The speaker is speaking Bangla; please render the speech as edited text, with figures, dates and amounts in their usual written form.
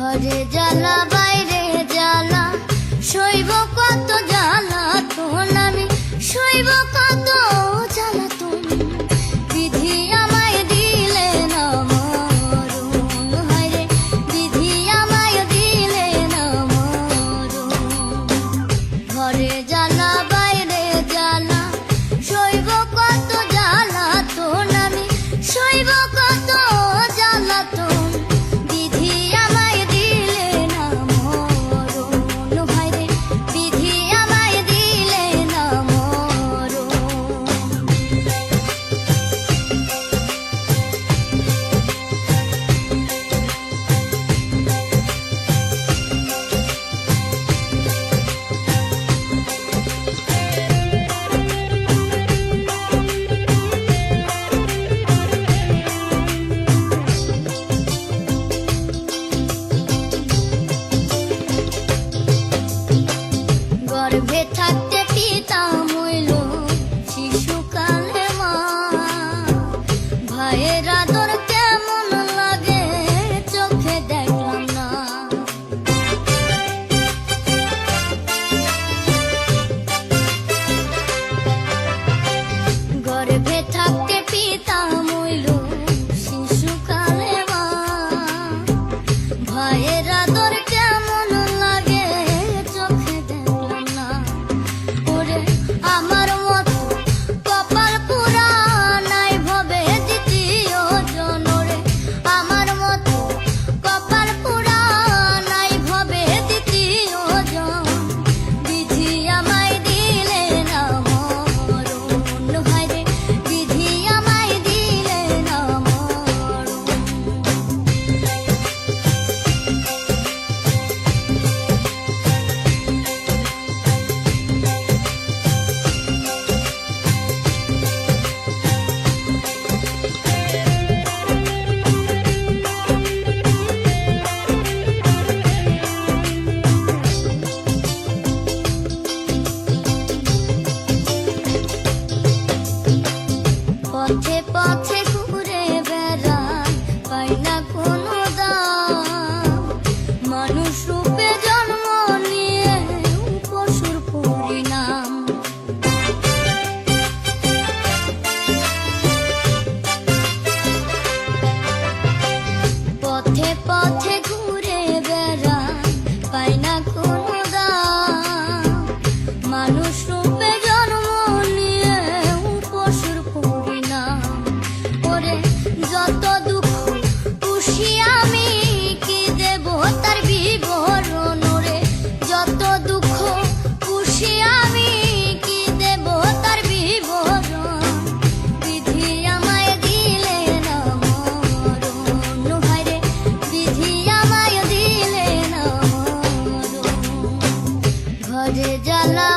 ঘরে জ্বালা বাইরে জ্বালা, সইব কত জ্বালা তোন আমি, সইব কত জ্বালা তোন। বিধি আমায় দিলে না মরণ, হায়রে বিধি আমায় দিলে না মরণ। ঘরে জ্বালা বাইরে জ্বালা, সইব কত জ্বালা তোন আমি, সইব কত জ্বালা তোন। গর্ভে থাকতে পিতা মইল শিশুকালে মা, ভাইয়ের আদর কেমন লাগে চোখে দেখলাম না। গর্ভে থাকতে পিতা মইল শিশুকালে মা, ভাইয়ের আদর কেমন লাগে চোখে দেখলাম না। ওরে আমার মতো কপাল পুরা নাই ভবে দ্বিতীয় জন, রে আমার মতো কপাল পুরা নাই ভবে দ্বিতীয় জন। বিধি আমায় দিলে না মরণ, হায়রে বিধি আমায় দিলে না মরণ। পথে পথে ঘুরে বেড়াই, পাই না কোনো দাম। মানুষ রূপে জন্ম নিয়ে পশুর পরিণাম। পথে পথে ঘুরে বেড়াই, পাই না কোনো দাম। মানুষ রূপে জন্ম নিয়ে পশুর পরিণাম। ওরে যত দুঃখ খুশি আমি কি দেব তার বিবরণ, রে যত দুঃখ খুশি আমি কি দেব তার বিবরণ। বিধি আমায় দিলে না মরণ, হায়রে বিধি আমায় দিলে না মরণ। ঘরে জ্বালা